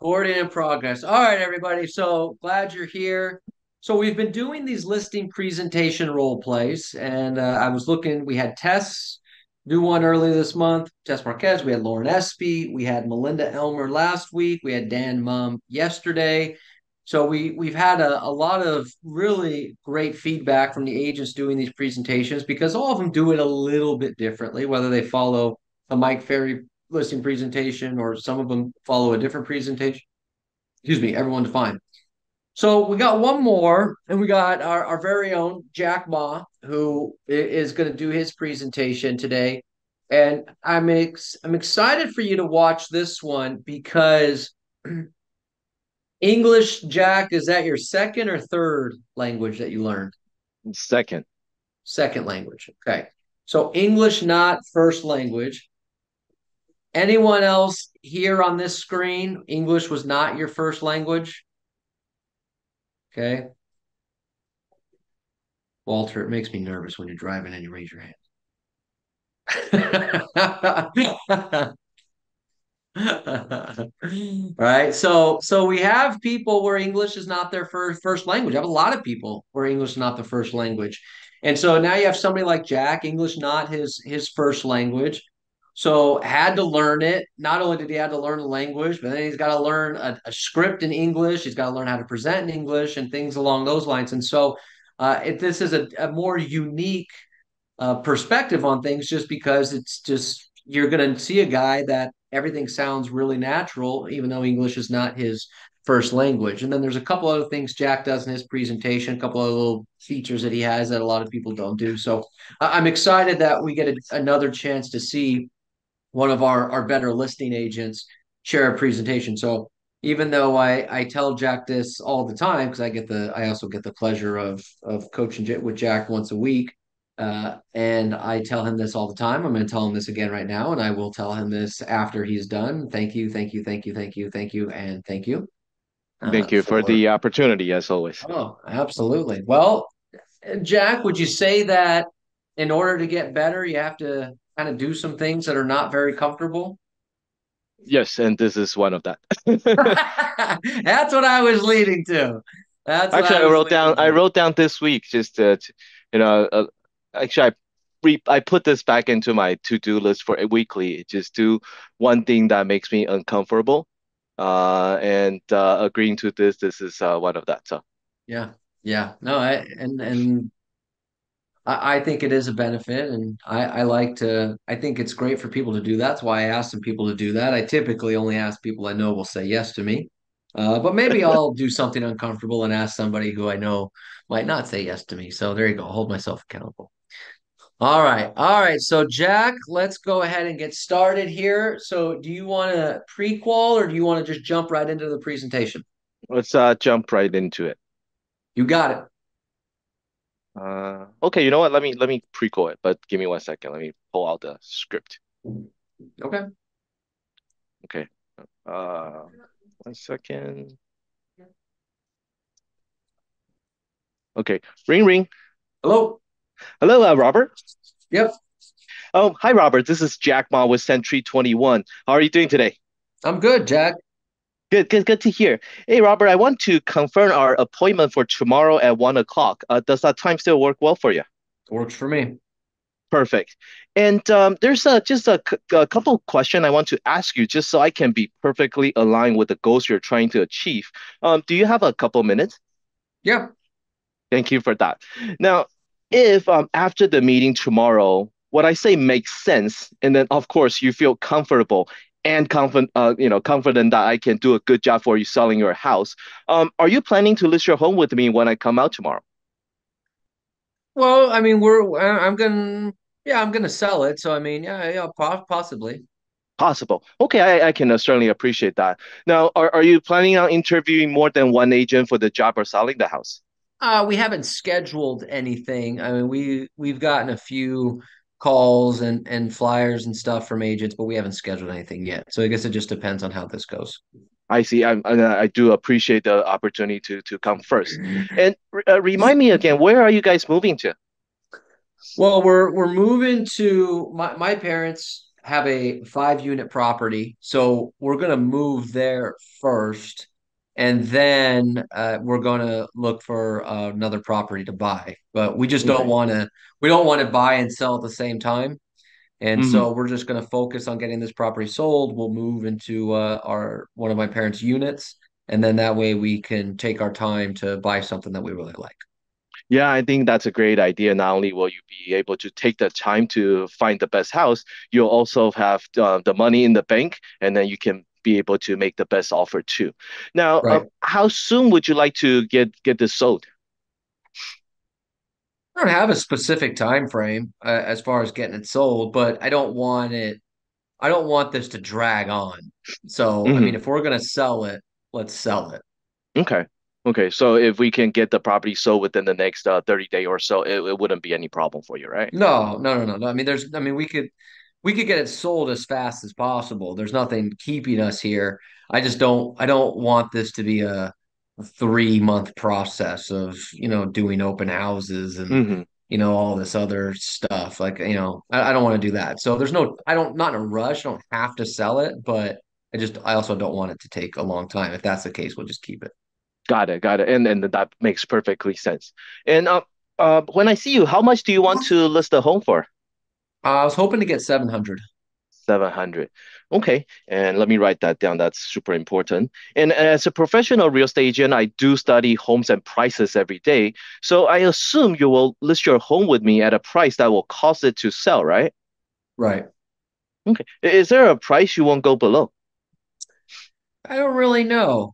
Recording in progress. All right, everybody. So glad you're here. So we've been doing these listing presentation role plays, and I was looking. We had Tess do one early this month. Tess Marquez. We had Lauren Espy. We had Melinda Elmer last week. We had Dan Mum yesterday. So we've had a lot of really great feedback from the agents doing these presentations because all of them do it a little bit differently, whether they follow a Mike Ferry listing presentation or some of them follow a different presentation. Excuse me, everyone defined. So we got one more, and we got our very own Jack Ma, who is going to do his presentation today. And I'm excited for you to watch this one because English, Jack, is that your second or third language that you learned? Second. Second language. Okay. So English, not first language. Anyone else here on this screen, English was not your first language? Okay. Walter, it makes me nervous when you're driving and you raise your hand. Right. So we have people where English is not their first language. I have a lot of people where English is not the first language. And so now you have somebody like Jack, English not his first language. So had to learn it. Not only did he have to learn the language, but then he's got to learn a script in English. He's got to learn how to present in English and things along those lines. And so this is a more unique perspective on things just because it's just you're going to see a guy that everything sounds really natural, even though English is not his first language. And then there's a couple other things Jack does in his presentation, a couple of little features that he has that a lot of people don't do. So I'm excited that we get another chance to see one of our better listing agents share a presentation. So even though I tell Jack this all the time because I also get the pleasure of coaching with Jack once a week, and I tell him this all the time. I'm going to tell him this again right now, and I will tell him this after he's done. Thank you, thank you, thank you, thank you, thank you, and thank you Thank you for for. the opportunity, as always. Oh, absolutely. Well, Jack, would you say that in order to get better, you have to kind of do some things that are not very comfortable? Yes, and this is one of that. That's what I was leading to. That's what Actually, I I was wrote down leading I to. wrote down this week just you know, actually I put this back into my to-do list for a weekly. Just do one thing that makes me uncomfortable. And agreeing to this is one of that. So Yeah, yeah. No, I think it is a benefit, and I like to. I think it's great for people to do that. That's why I ask some people to do that. I typically only ask people I know will say yes to me, but maybe I'll do something uncomfortable and ask somebody who I know might not say yes to me. So there you go. Hold myself accountable. All right. So Jack, let's go ahead and get started here. So do you want to prequel or do you want to just jump right into the presentation? let's jump right into it. You got it. Okay, you know what? Let me pre-call it, but give me 1 second. Let me pull out the script. Okay. Okay. Uh, 1 second. Okay. Ring ring. Hello. Hello, Robert. Yep. Oh, hi, Robert. This is Jack Ma with Century 21. How are you doing today? I'm good, Jack. Good to hear. Hey, Robert, I want to confirm our appointment for tomorrow at 1 o'clock. Does that time still work well for you? Works for me. Perfect. And there's just a couple of questions I want to ask you, just so I can be perfectly aligned with the goals you're trying to achieve. Do you have a couple minutes? Yeah. Thank you for that. Now, if after the meeting tomorrow, what I say makes sense, and then of course you feel comfortable and confident that I can do a good job for you selling your house, are you planning to list your home with me when I come out tomorrow? Well, I mean, I'm gonna sell it. So I mean, yeah, possibly. Possible. Okay, I can certainly appreciate that. Now, are you planning on interviewing more than one agent for the job or selling the house? We haven't scheduled anything. I mean, we've gotten a few calls and flyers and stuff from agents, but we haven't scheduled anything yet. So I guess it just depends on how this goes. I see. I do appreciate the opportunity to come first. And remind me again, where are you guys moving to? Well, we're moving to my parents have a 5 unit property, so we're gonna move there first, and then we're gonna look for another property to buy. But we just don't Okay. want to we don't want to buy and sell at the same time, and Hmm. so we're just gonna focus on getting this property sold. We'll move into our one of my parents' units, and then that way we can take our time to buy something that we really like. Yeah, I think that's a great idea. Not only will you be able to take the time to find the best house, you'll also have the money in the bank, and then you can be able to make the best offer too. Now, Right. how soon would you like to get this sold? I don't have a specific time frame as far as getting it sold, but I don't want it. I don't want this to drag on. So, I Hmm. mean, if we're gonna sell it, let's sell it. Okay. Okay. So if we can get the property sold within the next 30 day or so, it wouldn't be any problem for you, right? No, no, no, no, no. I mean, we could get it sold as fast as possible. There's nothing keeping us here. I don't want this to be a 3 month process of, doing open houses and, Hmm. all this other stuff. Like, I don't want to do that. So not in a rush. I don't have to sell it, but I also don't want it to take a long time. If that's the case, we'll just keep it. Got it. Got it. And that makes perfectly sense. And when I see you, how much do you want to list the home for? I was hoping to get 700. 700. Okay. And let me write that down. That's super important. And as a professional real estate agent, I do study homes and prices every day. So I assume you will list your home with me at a price that will cost it to sell, right? Right. Okay. Is there a price you won't go below? I don't really know.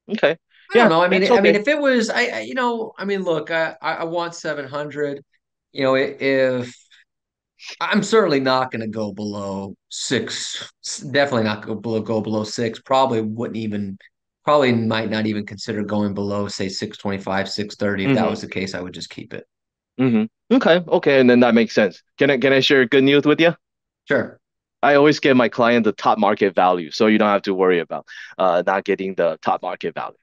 Okay. I don't Yeah, know. that's I mean, okay. if it was, I mean, look, I want 700. If I'm certainly not going to go below six, definitely not go below six. Probably might not even consider going below, say 625, 630. If that Hmm. was the case, I would just keep it. Hmm. Okay. Okay. And then that makes sense. Can I share good news with you? Sure. I always give my client the top market value, so you don't have to worry about not getting the top market value.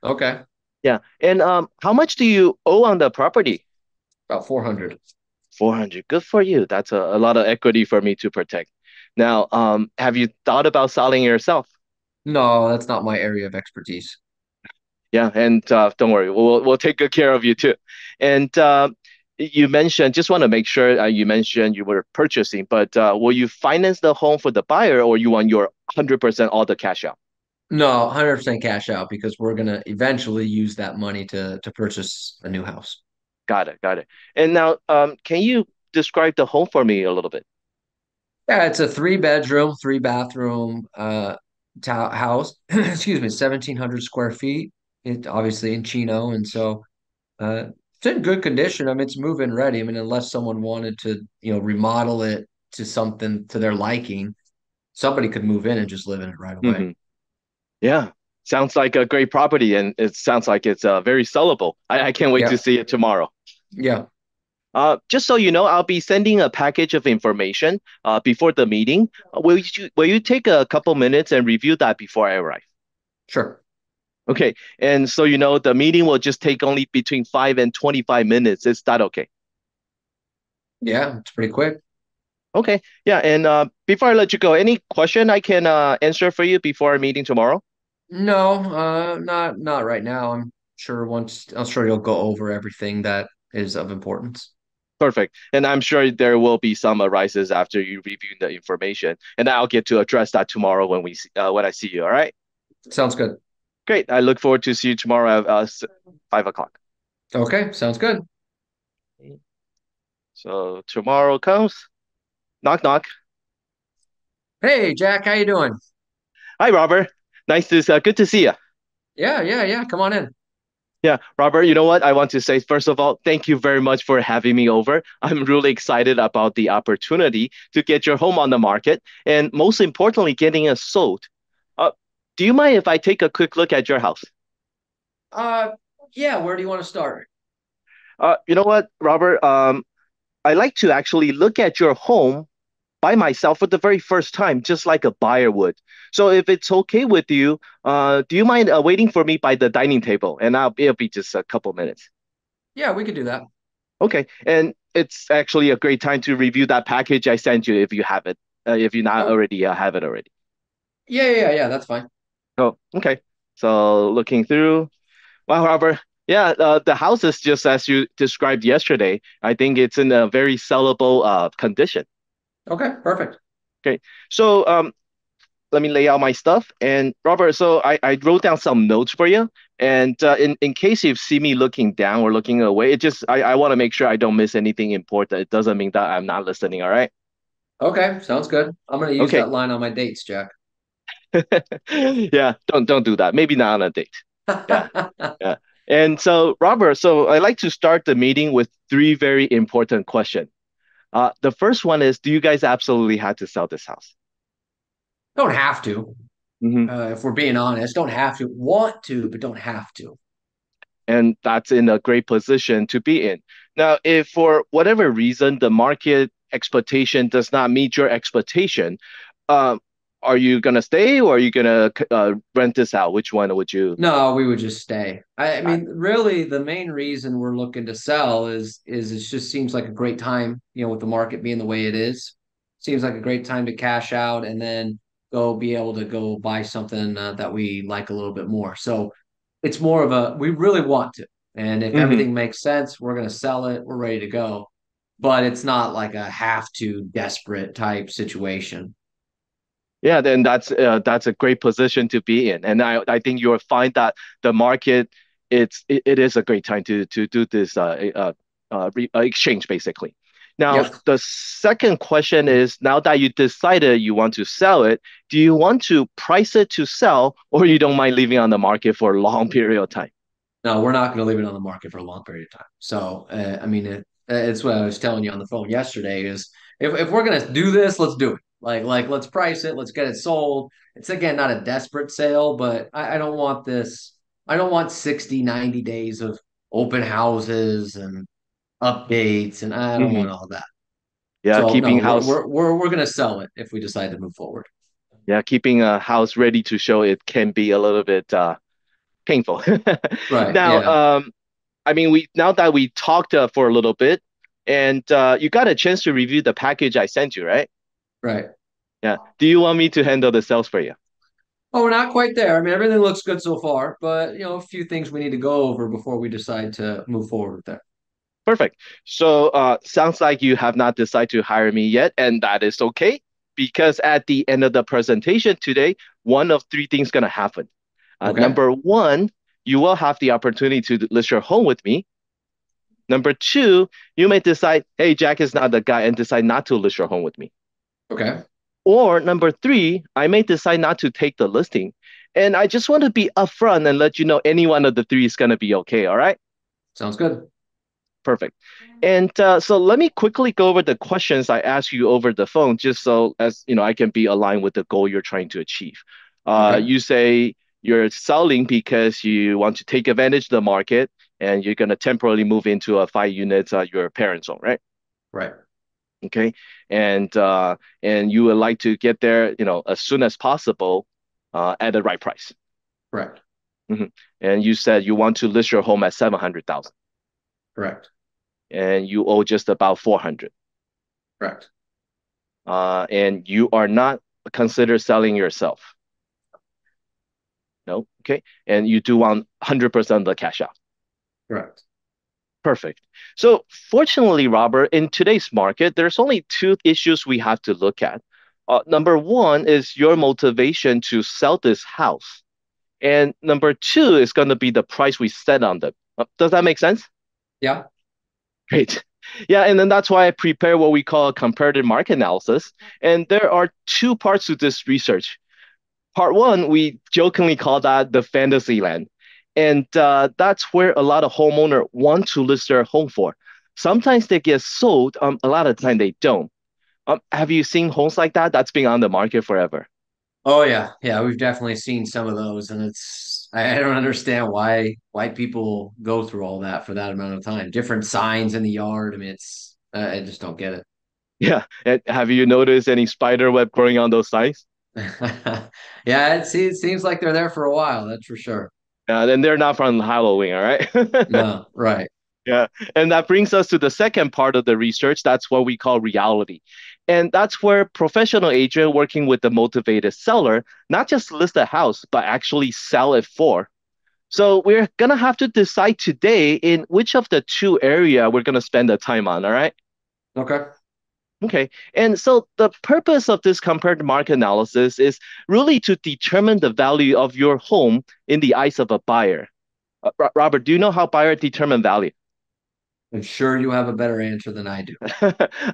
Okay. Yeah. And how much do you owe on the property? About 400. 400. Good for you. That's a lot of equity for me to protect. Now, have you thought about selling yourself? No, that's not my area of expertise. Yeah, and don't worry, we'll take good care of you too. And you mentioned, just want to make sure you mentioned you were purchasing, but will you finance the home for the buyer, or you want your 100% all the cash out? No, 100% cash out because we're going to eventually use that money to purchase a new house. Got it, got it. And now, can you describe the home for me a little bit? Yeah, it's a 3 bedroom, 3 bathroom house. Excuse me, 1,700 square feet. It obviously in Chino, and so it's in good condition. I mean, it's move-in ready. I mean, unless someone wanted to, remodel it to something to their liking, somebody could move in and just live in it right away. Hmm. Yeah, sounds like a great property, and it sounds like it's very sellable. I can't wait to Yeah, see it tomorrow. yeah, Just so you know, I'll be sending a package of information before the meeting. Will you take a couple minutes and review that before I arrive? sure. Okay, and so you know, the meeting will just take only between 5 and 25 minutes. Is that okay? Yeah, it's pretty quick. Okay, yeah, and before I let you go, any question I can answer for you before our meeting tomorrow? No, not right now. I'm sure you'll go over everything that is of importance. Perfect. And I'm sure there will be some arises after you review the information, and I'll get to address that tomorrow when I see you. All right. Sounds good. Great. I look forward to see you tomorrow at 5 o'clock. Okay, sounds good. So tomorrow comes. Knock knock. Hey, Jack, how you doing? Hi, Robert. Good to see you. Yeah, yeah, yeah. Come on in. Yeah, Robert, you know what? I want to say, first of all, thank you very much for having me over. I'm really excited about the opportunity to get your home on the market and most importantly, getting it sold. Uh, do you mind if I take a quick look at your house? Uh, yeah, where do you want to start? You know what, Robert? I like to actually look at your home by myself for the very first time, just like a buyer would. So if it's okay with you, do you mind waiting for me by the dining table? And it'll be just a couple minutes. Yeah, we could do that. Okay, and it's actually a great time to review that package I sent you if you have it, if you not Oh, already have it already. yeah. That's fine. Oh, okay. So looking through, well, Robert, yeah, the house is just as you described yesterday. I think it's in a very sellable condition. Okay, perfect. Okay, so let me lay out my stuff. And Robert, so I wrote down some notes for you. And in case you see me looking down or looking away, it just I want to make sure I don't miss anything important. It doesn't mean that I'm not listening. All right. Okay, sounds good. I'm gonna use Okay. that line on my dates, Jack. Yeah, don't do that. Maybe not on a date. Yeah. Yeah. And so, Robert, so I like to start the meeting with three very important questions. The first one is, do you guys absolutely have to sell this house? Don't have to. Hmm. If we're being honest, don't have to. Want to, but don't have to. And that's in a great position to be in. Now, if for whatever reason the market expectation does not meet your expectation, um, are you gonna stay or are you gonna rent this out? Which one would you? No, we would just stay. I mean, really, the main reason we're looking to sell is it just seems like a great time, with the market being the way it is. Seems like a great time to cash out and then go be able to go buy something that we like a little bit more. So it's more of a we really want to, and if Hmm. everything makes sense, we're going to sell it. We're ready to go, but it's not like a have to desperate type situation. Yeah, then that's a great position to be in, and I think you'll find that the market it is a great time to do this exchange basically. Now, Yep. the second question is now that you decided you want to sell it, do you want to price it to sell, or you don't mind leaving on the market for a long period of time? No, we're not going to leave it on the market for a long period of time. So, I mean, it's what I was telling you on the phone yesterday is if we're going to do this, let's do it. Like, let's price it. Let's get it sold. It's again, not a desperate sale, but I don't want this. I don't want 60, 90 days of open houses and updates. And I don't Hmm. want all that. Yeah, So keeping no, house we're going to sell it if we decide to move forward. yeah keeping a house ready to show it can be a little bit painful. Right. Now, Yeah. I mean, we now that we talked for a little bit, and you got a chance to review the package I sent you, right? Right. Yeah. Do you want me to handle the sales for you? Oh, we're not quite there. I mean, everything looks good so far, but a few things we need to go over before we decide to move forward with that. Perfect. So, sounds like you have not decided to hire me yet, and that is okay because at the end of the presentation today, one of three things gonna happen. Okay. Number one, you will have the opportunity to list your home with me. Number two, you may decide, hey, Jack is not the guy, and decide not to list your home with me. Okay. Or number three, I may decide not to take the listing. And I just want to be upfront and let you know any one of the three is going to be okay. All right. Sounds good. Perfect. And so let me quickly go over the questions I asked you over the phone, just so as you know, I can be aligned with the goal you're trying to achieve. Okay. You say you're selling because you want to take advantage of the market and you're going to temporarily move into a 5 units your parents' home, right? Right. Okay, and you would like to get there, as soon as possible, at the right price. Correct. Mhm. And you said you want to list your home at 700,000, Correct. and you owe just about 400, Correct. and you are not consider selling yourself. No, okay, and you do want 100% of the cash out. Correct. Perfect. So fortunately, Robert, in today's market, there's only two issues we have to look at. Number one is your motivation to sell this house. And number two is going to be the price we set on them. Does that make sense? Yeah. Great. Yeah, and then that's why I prepare what we call a comparative market analysis. And there are two parts to this research. Part one, we jokingly call that the fantasy land. And that's where a lot of homeowners want to list their home for. Sometimes they get sold, a lot of the time they don't. Have you seen homes like that? That's been on the market forever. Oh yeah. Yeah. We've definitely seen some of those, and I don't understand why people go through all that for that amount of time. Different signs in the yard. I mean, I just don't get it. Yeah. And have you noticed any spider web growing on those sites? Yeah. It seems like they're there for a while. That's for sure. Then they're not from Halloween, all right? No. Right. Yeah. And that brings us to the second part of the research. That's what we call reality. And that's where professional agent working with the motivated seller not just list a house, but actually sell it for. So we're gonna have to decide today in which of the two area we're gonna spend the time on, all right? Okay. Okay. And so the purpose of this compared market analysis is really to determine the value of your home in the eyes of a buyer. Robert, do you know how buyer determine value? I'm sure you have a better answer than I do.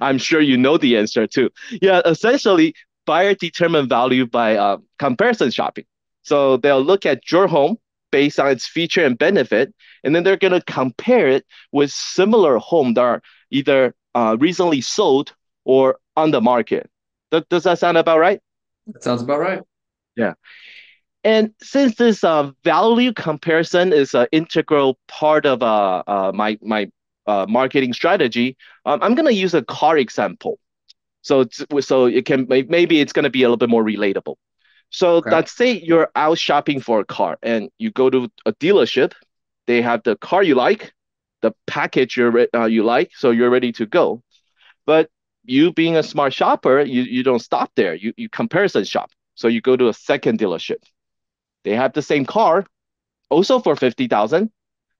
I'm sure you know the answer too. Yeah, essentially, buyer determine value by comparison shopping. So they'll look at your home based on its feature and benefit, and then they're going to compare it with similar home that are either recently sold or on the market. Does that sound about right? That sounds about right. Yeah. And since this value comparison is an integral part of my marketing strategy, I'm going to use a car example. So it can maybe it's going to be a little bit more relatable. So Okay. let's say you're out shopping for a car and you go to a dealership. They have the car you like, the package you like, so you're ready to go. But you being a smart shopper, you don't stop there. You comparison shop. So you go to a second dealership. They have the same car, also for 50,000,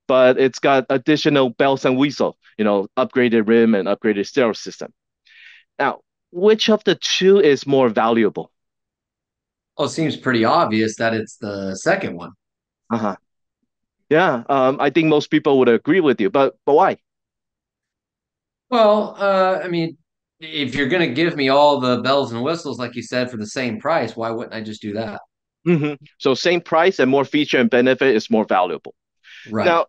but it's got additional bells and whistles, upgraded rim and upgraded stereo system. Now, which of the two is more valuable? Well, it seems pretty obvious that it's the second one. Uh-huh. Yeah, I think most people would agree with you, but why? Well, I mean, if you're going to give me all the bells and whistles, like you said, for the same price, why wouldn't I just do that? So same price and more feature and benefit is more valuable. Right. Now,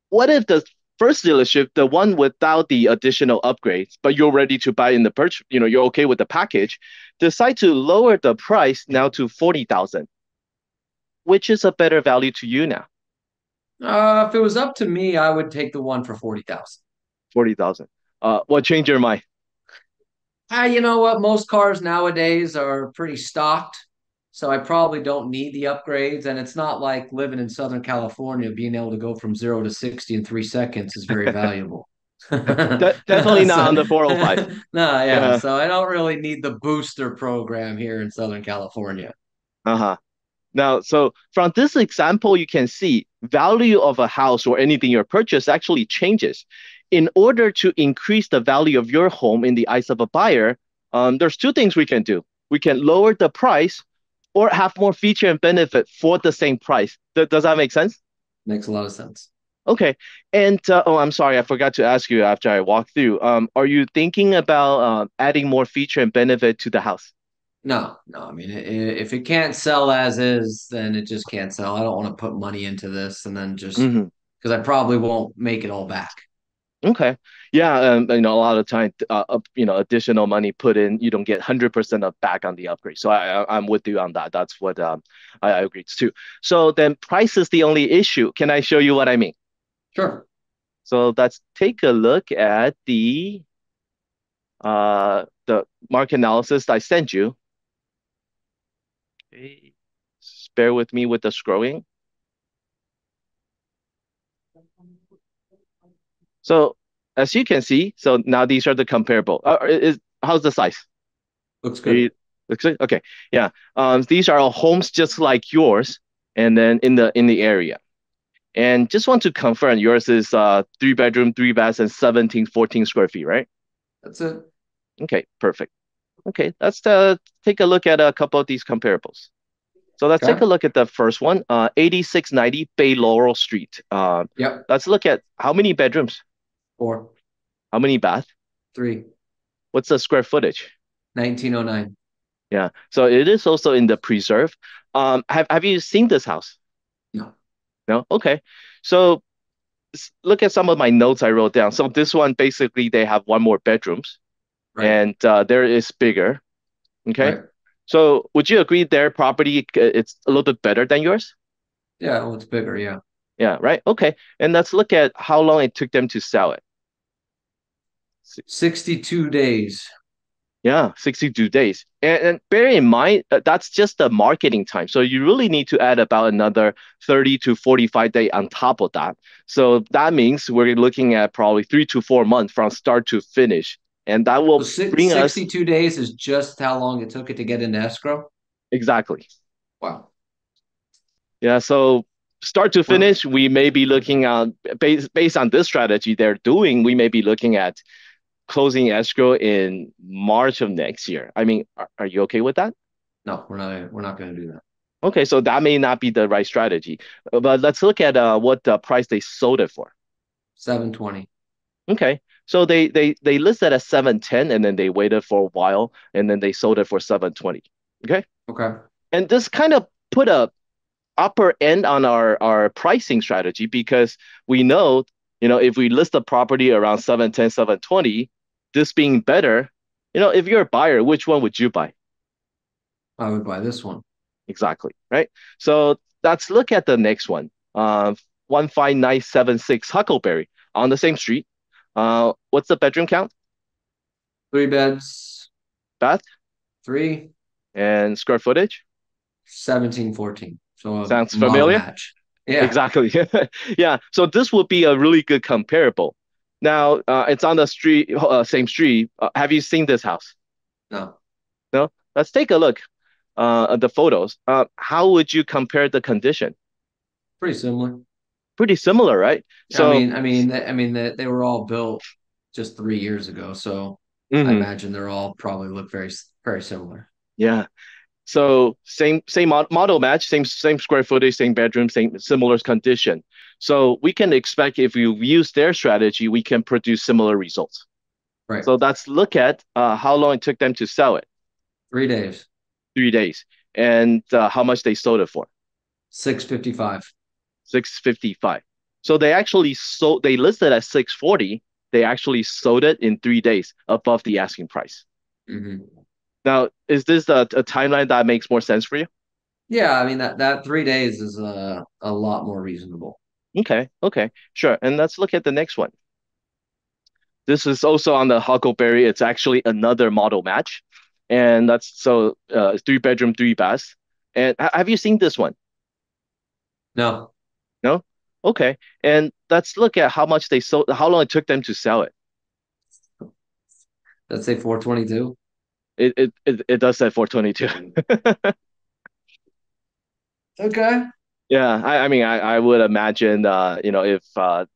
what if the first dealership, the one without the additional upgrades, but you're ready to buy in the purchase, you're okay with the package, decide to lower the price now to 40,000, which is a better value to you now? If it was up to me, I would take the one for 40,000. 40,000. What changed your mind? You know what? Most cars nowadays are pretty stocked, so I probably don't need the upgrades. And it's not like living in Southern California, being able to go from 0 to 60 in 3 seconds is very valuable. Definitely not So, on the 405. no, yeah. Yeah. So I don't really need the booster program here in Southern California. Uh-huh. Now, so from this example, you can see value of a house or anything you purchase actually changes. In order to increase the value of your home in the eyes of a buyer, there's two things we can do. We can lower the price or have more feature and benefit for the same price. Does that make sense? Makes a lot of sense. Okay. And oh, I'm sorry, I forgot to ask you after I walked through. Are you thinking about adding more feature and benefit to the house? No, no. I mean, if it can't sell as is, then it just can't sell. I don't want to put money into this and then just Hmm. because I probably won't make it all back. Okay. Yeah, a lot of time, additional money put in, you don't get 100% of back on the upgrade. So I'm with you on that. That's what I agree too. So then price is the only issue. Can I show you what I mean? Sure. So let's take a look at the market analysis I sent you. Okay. Just bear with me with the scrolling. So as you can see, so now these are the comparable. How's the size? Looks good. It looks good. Okay, yeah. These are all homes just like yours, and then in the area. And just want to confirm, yours is 3 bedroom, 3 baths, and 17, 14 square feet, right? That's it. Okay, perfect. Okay, let's take a look at a couple of these comparables. So let's take a Okay. look at the first one, 8690 Bay Laurel Street. Yep. Let's look at how many bedrooms, 4, how many baths, 3, what's the square footage? 1909. Yeah, so it is also in the preserve. Have you seen this house? No. No? Okay. So look at some of my notes I wrote down. So this one, basically, they have one more bedrooms Right. and there is bigger. Okay. Right. So would you agree their property, it's a little bit better than yours? Yeah. Well, it's bigger. Yeah. Yeah, right. Okay. And let's look at how long it took them to sell it. 62 days. Yeah, 62 days. And bear in mind, that's just the marketing time. So you really need to add about another 30 to 45 day on top of that. So that means we're looking at probably 3 to 4 months from start to finish. And that So will bring us 62 days is just how long it took it to get into escrow. exactly. Wow. Yeah, so start to We're, finish, we may be looking at based on this strategy they're doing, we may be looking at closing escrow in March of next year. I mean, are you okay with that? no, we're not going to do that. Okay, so that may not be the right strategy. But let's look at what the price they sold it for. 720. Okay, so they listed at 710 and then they waited for a while and then they sold it for 720. Okay, Okay. and this kind of put a upper end on our pricing strategy because we know, if we list the property around 710, 720, this being better, if you're a buyer, which one would you buy? I would buy this one. Exactly, right? So let's look at the next one. 15976 Huckleberry on the same street. What's the bedroom count? Three beds, Bath three, and square footage? 1714. So a Sounds model familiar? match. Yeah. Exactly. Yeah. So this would be a really good comparable. Now, it's on the street, same street. Have you seen this house? No, No? Let's take a look at the photos. How would you compare the condition? pretty similar. Pretty similar, right? I So, mean, I mean, I mean that they were all built just 3 years ago, so I mhm, imagine they're all probably look very similar. yeah. So same model match, same square footage, same bedroom, same similar condition. So we can expect if you use their strategy, we can produce similar results. Right. So let's look at how long it took them to sell it. 3 days. 3 days, and how much they sold it for. 655. 655. So they listed at 640. They actually sold it in 3 days above the asking price. Hmm. Now, is this a timeline that makes more sense for you? Yeah, I mean that 3 days is a lot more reasonable. Okay, okay, sure. And let's look at the next one. This is also on the Huckleberry. It's actually another model match. And that's so 3 bedroom, 3 baths. And have you seen this one? No, No? Okay. And let's look at how much they sold, how long it took them to sell it. let's say 422. It does say 422. Okay. Yeah, I mean I would imagine if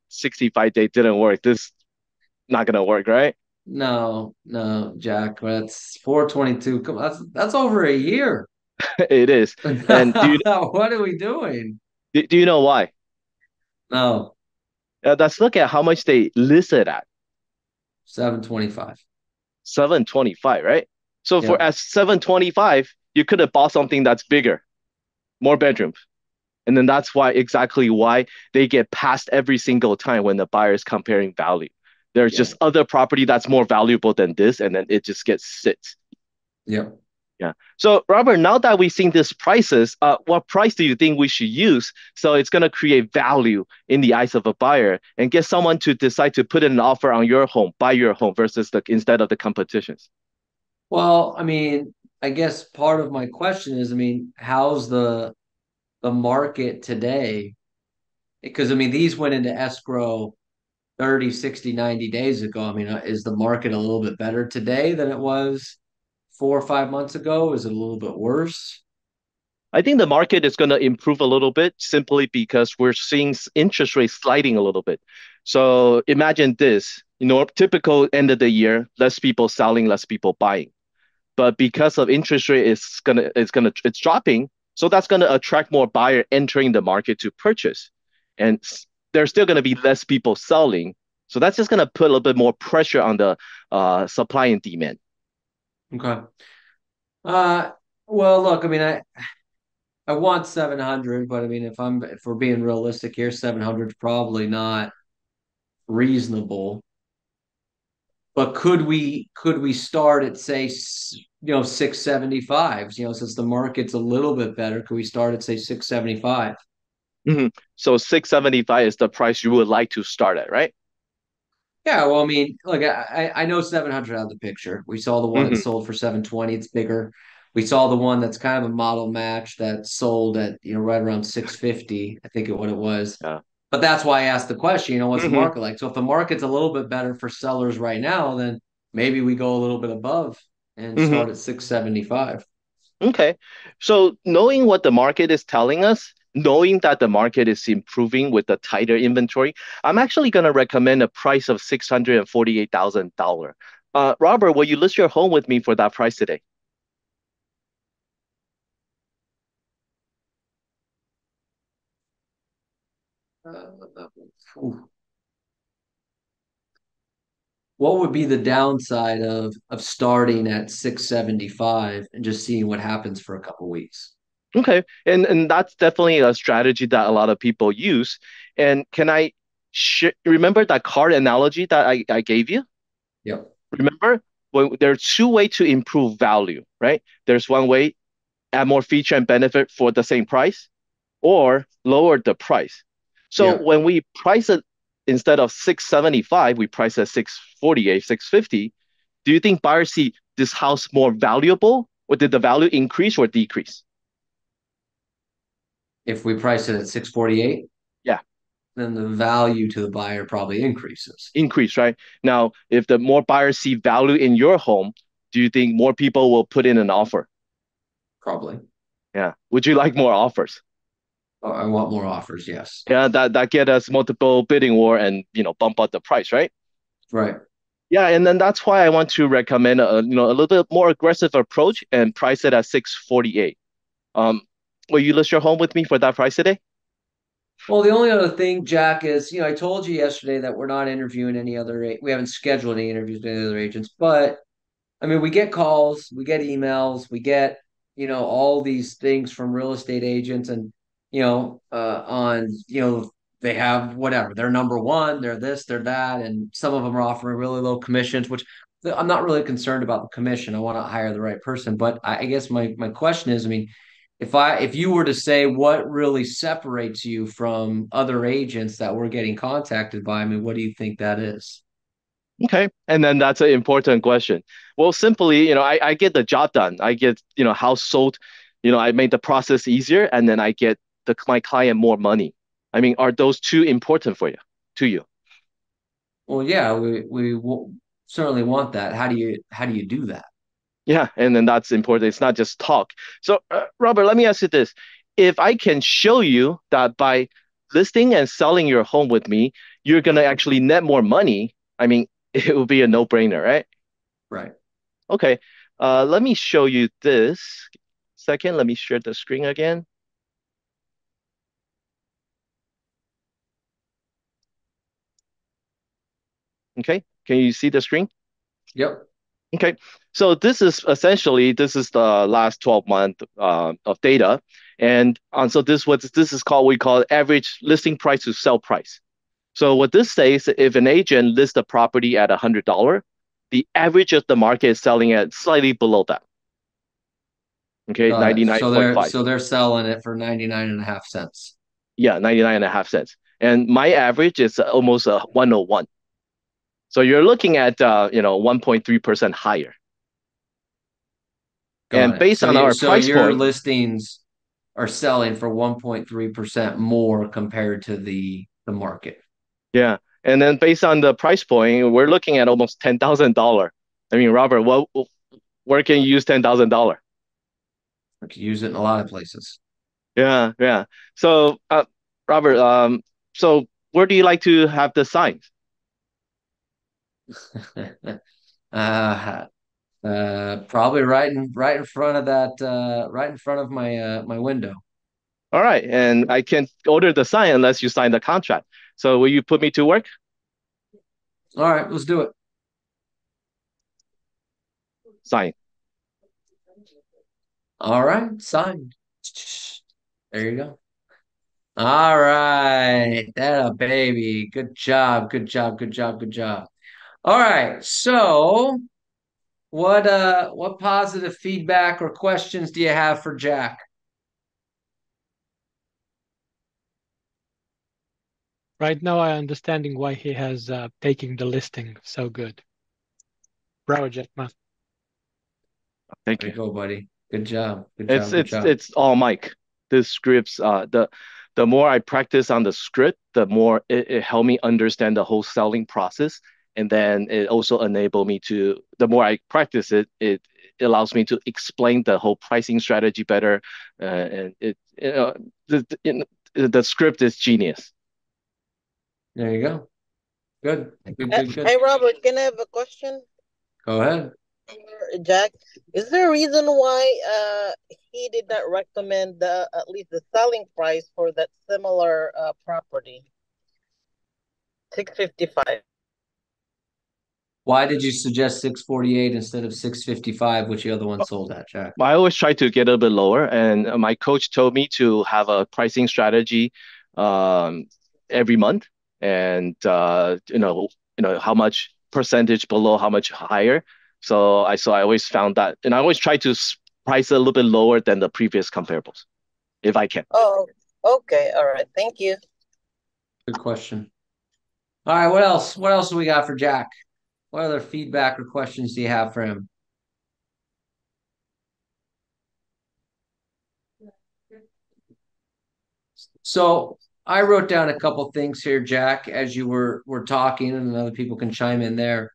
65 day didn't work, this not gonna work, right? No, no, Jack, that's 422. Come on, that's over a year. It is. And What are we doing? do you know why? No, Let's look at how much they listed at. 725. 725, right? So for Yep. at 725, you could have bought something that's bigger, more bedrooms. And then that's why they get passed every single time when the buyer is comparing value. There's Yeah. just other property that's more valuable than this, and then it just gets sit. Yep. Yeah. So Robert, now that we've seen these prices, what price do you think we should use so it's gonna create value in the eyes of a buyer and get someone to decide to put in an offer on your home, buy your home versus the instead of the competitions? Well, I mean, I guess part of my question is, I mean, how's the market today? Because I mean, these went into escrow 30, 60, 90 days ago. I mean, is the market a little bit better today than it was 4 or 5 months ago? Is it a little bit worse? I think the market is going to improve a little bit simply because we're seeing interest rates sliding a little bit. So imagine this, typical end of the year, less people selling, less people buying. But because of interest rate it's dropping, so that's gonna attract more buyer entering the market to purchase. And there's still gonna be less people selling. So that's just gonna put a little bit more pressure on the supply and demand. Okay. Uh, well, look, I mean, I want 700, but I mean, if we're being realistic here, 700 is probably not reasonable. But could we start at say 675s? Since the market's a little bit better, could we start at say 675? Mhm. So 675 is the price you would like to start at, right? Yeah, well, I mean, look, I know 700 out of the picture. We saw the one that Hmm. sold for 720. It's bigger. We saw the one that's kind of a model match that sold at, right around 650, I think what it was. Yeah. But that's why I asked the question, what's the Hmm. market like? So if the market's a little bit better for sellers right now, then maybe we go a little bit above and Hmm. start at 675. Okay. So knowing what the market is telling us, knowing that the market is improving with the tighter inventory, I'm actually going to recommend a price of $648,000. Robert, will you list your home with me for that price today? Ooh. What would be the downside of starting at 675 and just seeing what happens for a couple weeks? Okay. And that's definitely a strategy that a lot of people use. And can I remember that card analogy that I gave you? Yep. Remember, when there are two ways to improve value, right? There's one way, add more feature and benefit for the same price, or lower the price. So Yep. when we price it instead of 675, we price at 648, 650. Do you think buyers see this house more valuable, or did the value increase or decrease? If we price it at 648, Yeah, then the value to the buyer probably increases. increase, right? Now, if the more buyers see value in your home, do you think more people will put in an offer? Probably. Yeah. Would you like more offers? I want more offers, yes. Yeah, that get us multiple bidding war and bump up the price, right? Right. Yeah, and then that's why I want to recommend a little bit more aggressive approach and price it at 648. Um, will you list your home with me for that price today? Well, the only other thing, Jack, is, I told you yesterday that we're not interviewing any other, we haven't scheduled any interviews with any other agents, but I mean, we get calls, we get emails, we get, all these things from real estate agents and, they have whatever, they're number one, they're this, they're that. And some of them are offering really low commissions, which I'm not really concerned about the commission. I want to hire the right person. But I guess my question is, I mean, if you were to say what really separates you from other agents that we're getting contacted by, I mean, what do you think that is? Okay, and then that's an important question. Well, simply, I get the job done. I get, house sold. I made the process easier, and then I get my client more money. I mean, are those two important for you, to you? Well, yeah, we certainly want that. How do you do that? Yeah, and then that's important. It's not just talk. So, Robert, let me ask you this. If I can show you that by listing and selling your home with me, you're going to actually net more money, I mean, it will be a no-brainer, right? Right. Okay. Let me show you this. Second, let me share the screen again. Okay. Can you see the screen? Yep. Okay. So this is the last 12 month of data. And so this is called we call average listing price to sell price. So what this says, if an agent lists a property at $100, the average of the market is selling at slightly below that. Okay, Got it. So they're 99.5. so they're selling it for 99.5 cents. Yeah, 99.5 cents. And my average is almost 101. So you're looking at 1.3% higher. Got And it. based So on you our so price your point, listings are selling for 1.3% more compared to the market. yeah. And then based on the price point, we're looking at almost $10,000. I mean, Robert, where can you use $10,000? We could use it in a lot of places. Yeah, yeah. So, Robert, so where do you like to have the signs? uh, Probably right in front of that right in front of my window. All right, and I can't order the sign unless you sign the contract. So will you put me to work? All right, let's do it. Sign. All right, signed. There you go. All right, that a baby. Good job, good job, good job, good job. All right, so what positive feedback or questions do you have for Jack? Right now, I understanding why he has taking the listing so good. Bravo, Jackman. Thank There you. you go, buddy. Good job. Good It's job. Good it's job. it's all Mike. The scripts, the more I practice on the script, the more it helped me understand the whole selling process. And then it also enable me to, the more I practice it, it allows me to explain the whole pricing strategy better. And it, the script is genius. There you go. Good. Good, Uh, good, good. Hey Robert, can I have a question Go ahead. for Jack? Is there a reason why he did not recommend the at least the selling price for that similar property? 655. Why did you suggest 648 instead of 655, which the other one sold at, Jack? I always try to get a bit lower, and my coach told me to have a pricing strategy um, every month, and how much percentage below, how much higher. So I always found that, and I always try to price a little bit lower than the previous comparables if I can. Oh, okay. All right. Thank you. Good question. All right, what else? What else do we got for Jack? What other feedback or questions do you have for him? So I wrote down a couple things here, Jack, as you were talking, and other people can chime in there.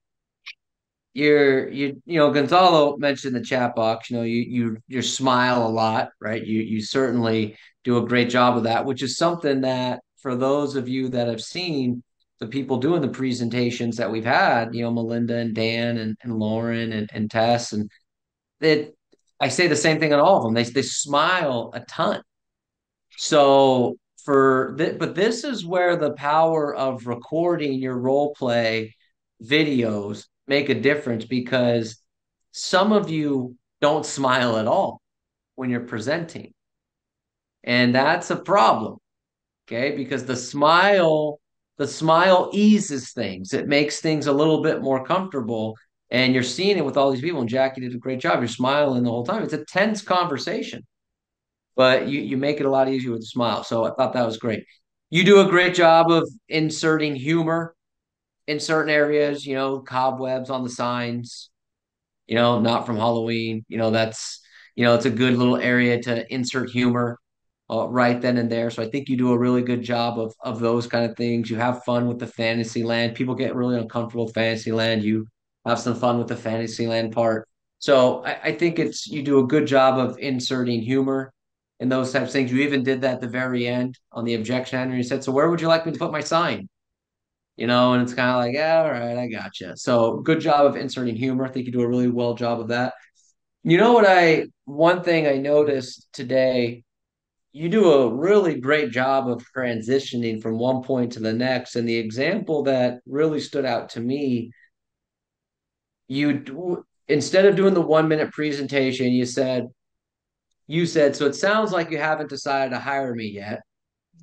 Gonzalo mentioned the chat box. You smile a lot, right? You certainly do a great job of that, which is something that for those of you that have seen the people doing the presentations that we've had, Melinda and Dan and Lauren and Tess, and that I say the same thing on all of them. They smile a ton. So but this is where the power of recording your role play videos make a difference because some of you don't smile at all when you're presenting. And that's a problem, okay? Because the smile eases things. It makes things a little bit more comfortable. And you're seeing it with all these people. And Jackie did a great job. You're smiling the whole time. It's a tense conversation, but you make it a lot easier with a smile. So I thought that was great. You do a great job of inserting humor in certain areas, cobwebs on the signs, not from Halloween. It's a good little area to insert humor right then and there. So I think you do a really good job of those kind of things. You have fun with the fantasy land. People get really uncomfortable with fantasy land. You have some fun with the fantasy land part. So I think you do a good job of inserting humor and those types of things. You even did that at the very end on the objection handler. You said, "So where would you like me to put my sign?" And it's kind of like, yeah, all right, I gotcha. So good job of inserting humor. I think you do a really well job of that. One thing I noticed today, you do a really great job of transitioning from one point to the next. And the example that really stood out to me, instead of doing the 1 minute presentation, you said, so it sounds like you haven't decided to hire me yet.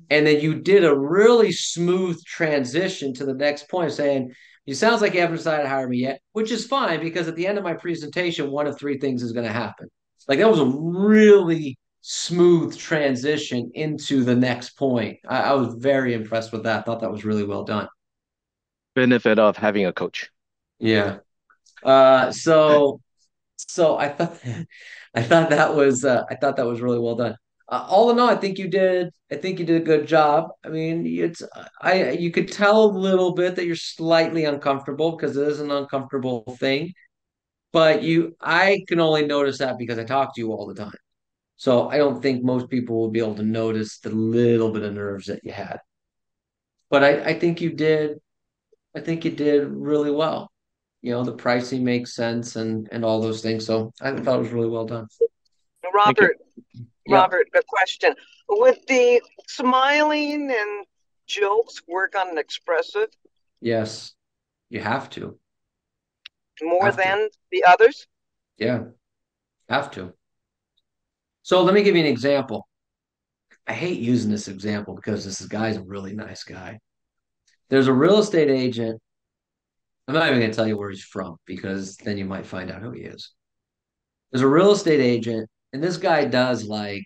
And then you did a really smooth transition to the next point, saying, "You sounds like you haven't decided to hire me yet," which is fine because at the end of my presentation, one of three things is going to happen. Like that was a really smooth transition into the next point. I was very impressed with that. I thought that was really well done. Benefit of having a coach. Yeah. So I thought that was really well done. All in all, I think you did a good job. I mean, you could tell a little bit that you're slightly uncomfortable because it is an uncomfortable thing. But I can only notice that because I talk to you all the time. So I don't think most people will be able to notice the little bit of nerves that you had. But I think you did really well. The pricing makes sense and all those things. So I thought it was really well done. Thank you. Robert, Yep. Robert, a question. Would the smiling and jokes work on an expressive Yes. You have to. more Have to. than the others? Yeah. Have to. So let me give you an example. I hate using this example because this guy's a really nice guy. There's a real estate agent. I'm not even going to tell you where he's from because then you might find out who he is. There's a real estate agent, and this guy does I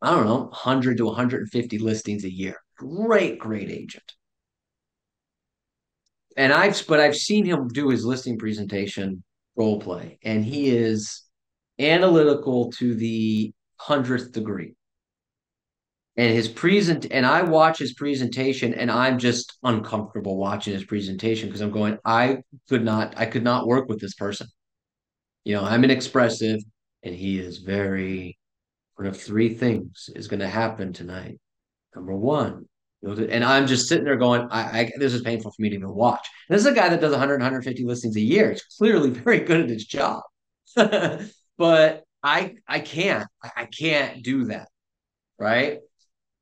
don't know, 100 to 150 listings a year. Great, great agent. but I've seen him do his listing presentation role play, and he is analytical to the 100th degree. And I watch his presentation, and I'm just uncomfortable watching his presentation because I'm going, I could not work with this person. I'm an expressive, and he is very, one of three things is going to happen tonight. Number one, and I'm just sitting there going, this is painful for me to even watch. And this is a guy that does 100, 150 listings a year. He's clearly very good at his job. But I can't do that, right?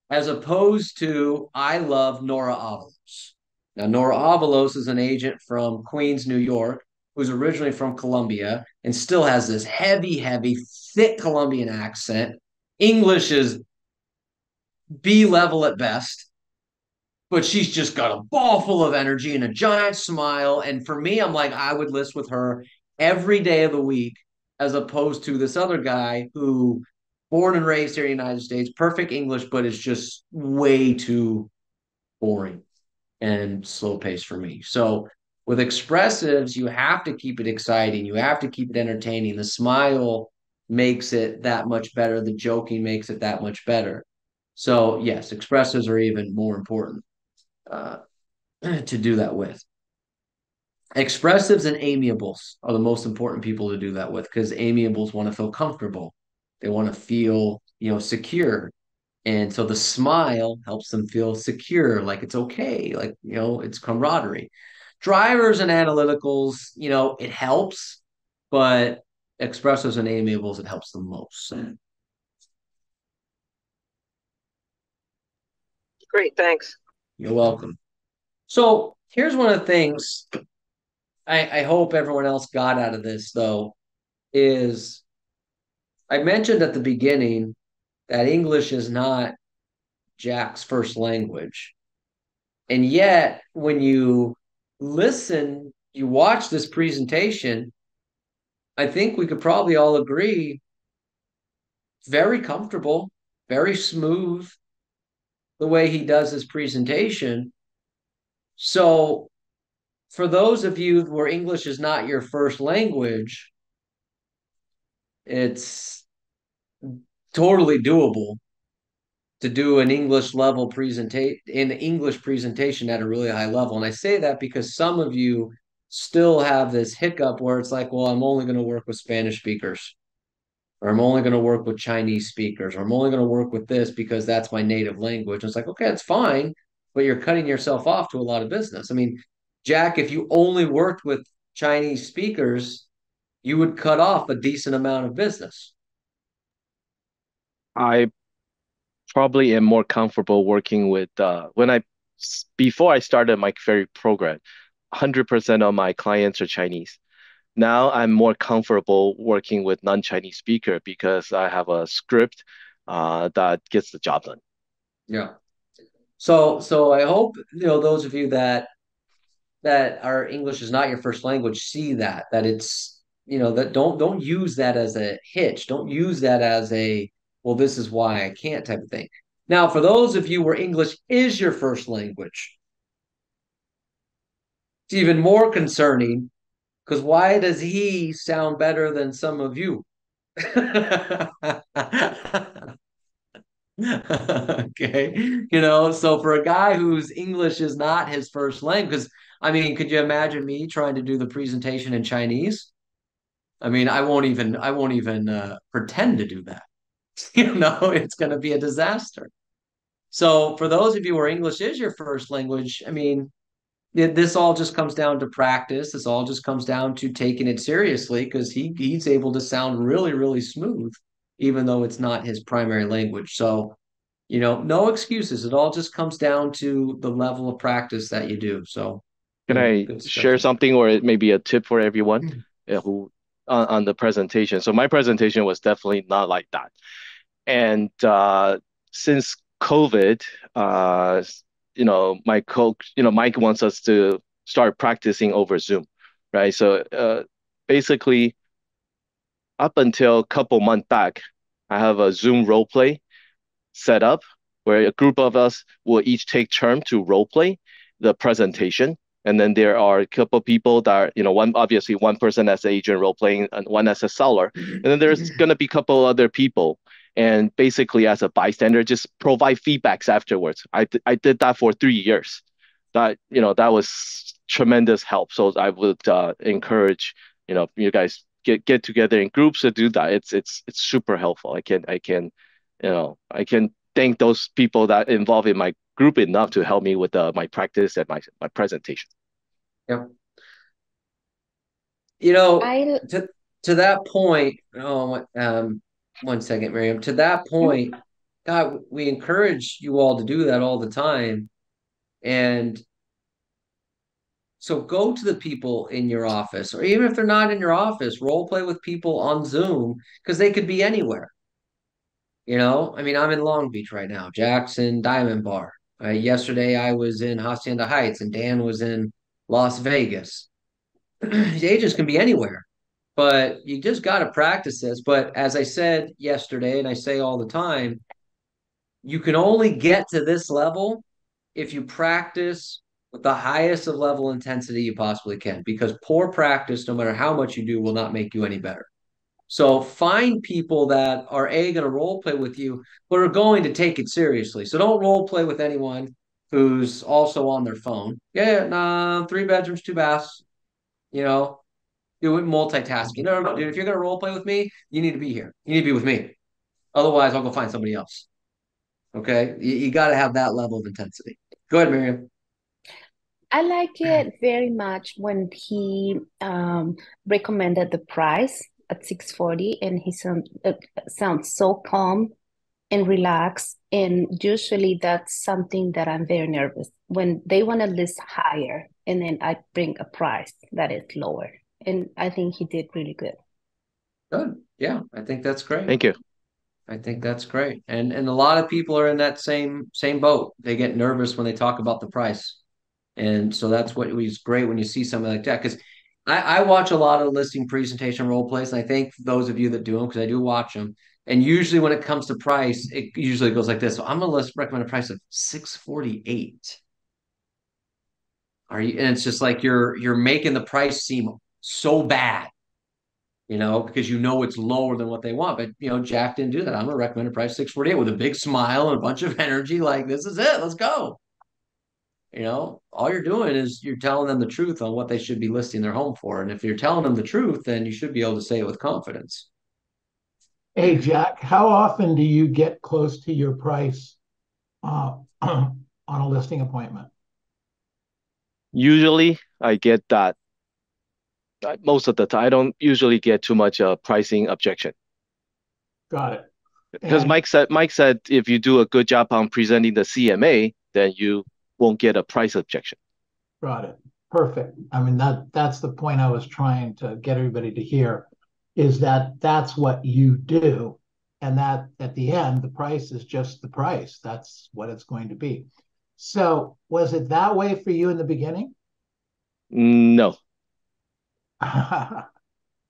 As opposed to, I love Nora Avalos. Now, Nora Avalos is an agent from Queens, New York, who's originally from Colombia and still has this heavy, heavy, thick Colombian accent. English is B level at best, but she's just got a ball full of energy and a giant smile. And for me, I'm like, I would list with her every day of the week, as opposed to this other guy who, born and raised here in the United States, perfect English, but is just way too boring and slow paced for me. So with expressives, you have to keep it exciting. You have to keep it entertaining. The smile makes it that much better. The joking makes it that much better. So yes, expressives are even more important uh, to do that with. Expressives and amiables are the most important people to do that with, because amiables want to feel comfortable. They want to feel, secure. And so the smile helps them feel secure, like it's okay, like, it's camaraderie. Drivers and analyticals, it helps, but expressives and amiables, it helps the most. Great, thanks. You're welcome. So here's one of the things I hope everyone else got out of this, though, is I mentioned at the beginning that English is not Jack's first language. And yet, when you listen, you watch this presentation, I think we could probably all agree, very comfortable, very smooth the way he does his presentation. So, for those of you where English is not your first language, it's totally doable to do an English presentation at a really high level. And I say that because some of you still have this hiccup where it's like, well, I'm only going to work with Spanish speakers, or I'm only going to work with Chinese speakers, or I'm only going to work with this because that's my native language. And it's like, okay, it's fine, but you're cutting yourself off to a lot of business. I mean, Jack, if you only worked with Chinese speakers, you would cut off a decent amount of business. I probably am more comfortable working with before I started my very program, 100% of my clients are Chinese. Now I'm more comfortable working with non-Chinese speaker because I have a script that gets the job done. Yeah. So I hope, those of you that our English is not your first language see that it's, that don't use that as a hitch. Don't use that as a, well, this is why I can't type of thing. Now, for those of you where English is your first language, it's even more concerning, because why does he sound better than some of you? Okay. So for a guy whose English is not his first language, because I mean, could you imagine me trying to do the presentation in Chinese? I mean, I won't even pretend to do that. It's going to be a disaster. So for those of you where English is your first language, I mean, this all just comes down to practice. This all just comes down to taking it seriously, because he's able to sound really, really smooth, even though it's not his primary language. So, no excuses. It all just comes down to the level of practice that you do. So Can I good stuff share there. something or it may be a tip for everyone who on the presentation? So my presentation was definitely not like that. And since COVID, my coach, Mike wants us to start practicing over Zoom, right? So basically, up until a couple months back, I have a Zoom role play set up where a group of us will each take turn to role play the presentation. And then there are a couple people that are, one person as an agent role playing and one as a seller. And then there's going to be a couple other people. And basically, as a bystander, just provide feedbacks afterwards. I did that for 3 years. That was tremendous help. So I would encourage, you guys get together in groups to do that. It's super helpful. I can thank those people that involved in my group enough to help me with my practice and my presentation. Yep. You know, I to that point, one second, Miriam. To that point, God, we encourage you all to do that all the time. And so go to the people in your office, or even if they're not in your office, role play with people on Zoom because they could be anywhere. I mean, I'm in Long Beach right now, Jackson Diamond Bar. Yesterday I was in Hacienda Heights and Dan was in Las Vegas. Agents can be anywhere, but you just got to practice this. But as I said yesterday, and I say all the time, you can only get to this level if you practice with the highest of level intensity you possibly can, because poor practice, no matter how much you do, will not make you any better. So find people that are going to role play with you, but are going to take it seriously. So don't role play with anyone who's also on their phone. Yeah, nah, 3 bedrooms, 2 baths. You know, do it multitasking. No, dude. If you're going to role play with me, you need to be here. You need to be with me. Otherwise, I'll go find somebody else. Okay, you got to have that level of intensity. Go ahead, Miriam. I like it very much when he recommended the price at 640, and he sounds so calm and relaxed. And usually that's something that I'm very nervous when they want to list higher, and then I bring a price that is lower. And I think he did really good. Good. Yeah, I think that's great. Thank you. I think that's great. And a lot of people are in that same boat. They get nervous when they talk about the price. And so that's what was great when you see something like that. Because I watch a lot of listing presentation role plays, and I thank those of you that do them because I do watch them. And usually when it comes to price, it usually goes like this. So I'm gonna recommend a price of 648. Are you? And it's just like you're making the price seem so bad, because it's lower than what they want. But Jack didn't do that. I'm gonna recommend a price 648 with a big smile and a bunch of energy, like this is it, let's go. All you're doing is you're telling them the truth on what they should be listing their home for. And if you're telling them the truth, then you should be able to say it with confidence. Hey, Jack, how often do you get close to your price on a listing appointment? Usually I get that most of the time. I don't usually get too much pricing objection. Got it. Because And Mike said if you do a good job on presenting the CMA, then you won't get a price objection. got it. Perfect. I mean, that's the point I was trying to get everybody to hear, is that that's what you do. And that at the end, the price is just the price. That's what it's going to be. So was it that way for you in the beginning? No.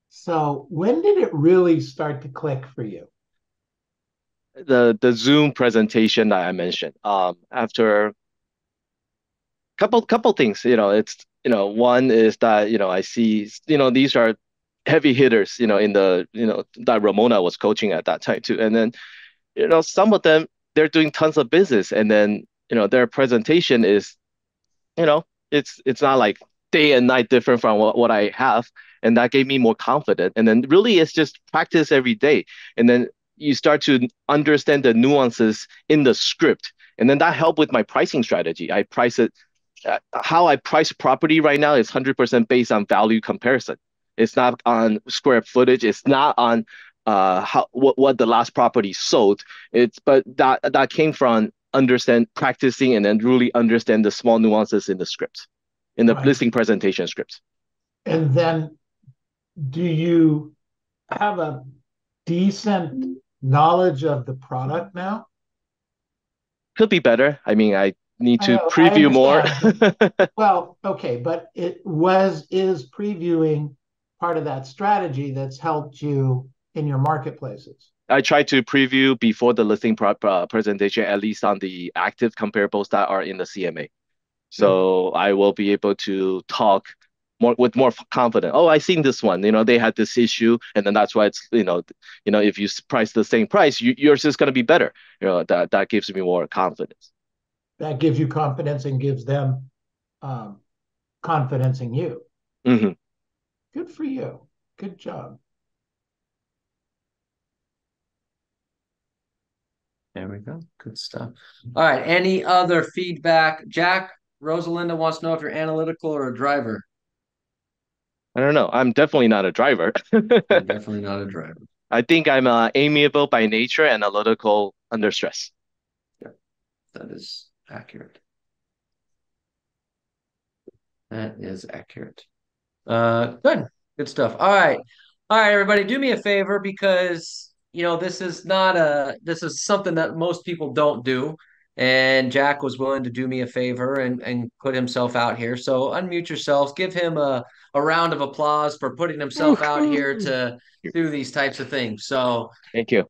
So when did it really start to click for you? The Zoom presentation that I mentioned. After couple things, it's one is that I see these are heavy hitters, in the that Ramona was coaching at that time too. And then some of them, they're doing tons of business, and then their presentation is it's not like day and night different from what I have, and that gave me more confidence. And then really it's just practice every day, and then you start to understand the nuances in the script, and then that helped with my pricing strategy. I price it How I price property right now is 100% based on value comparison. It's not on square footage. It's not on what the last property sold. But that came from practicing, and then really understand the small nuances in the scripts, in the Right. listing presentation scripts. And then do you have a decent knowledge of the product now? Could be better. I mean, I need I to know, I preview more. understand. Well, okay, but is previewing part of that strategy that's helped you in your marketplaces? I try to preview before the listing presentation, at least on the active comparables that are in the CMA. So I will be able to talk more confident. Oh, I seen this one. They had this issue, and then that's why if you price the same price, yours is going to be better. That gives me more confidence. That gives you confidence and gives them um, confidence in you. Hmm. Good for you. Good job. There we go. Good stuff. All right. Any other feedback? Jack, Rosalinda wants to know if you're analytical or a driver. I don't know. I'm definitely not a driver. You're definitely not a driver. I think I'm amiable by nature and analytical under stress. Yeah, that is accurate. That is accurate. Good stuff. All right, everybody, do me a favor because this is something that most people don't do. And Jack was willing to do me a favor and put himself out here. So unmute yourselves, give him a round of applause for putting himself out here to do these types of things. So Thank you.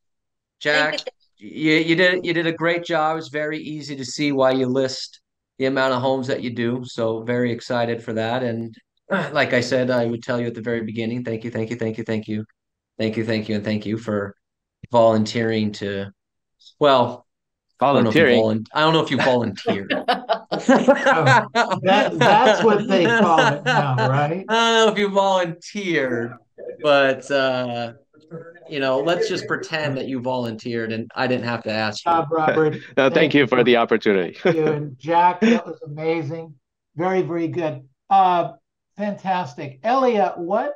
Jack, you did a great job. It's very easy to see why you list the amount of homes that you do. So very excited for that. And like I said, I would tell you at the very beginning, thank you, thank you, thank you, thank you, thank you, thank you, and thank you for volunteering to. Well, Volunteering. I don't know if you volunteered. Oh, that's what they call it now, right? I don't know if you volunteered, but let's just pretend that you volunteered and I didn't have to ask you. Robert. No, thank you for the opportunity. You and Jack, that was amazing. Very, very good. Fantastic. Elliot, what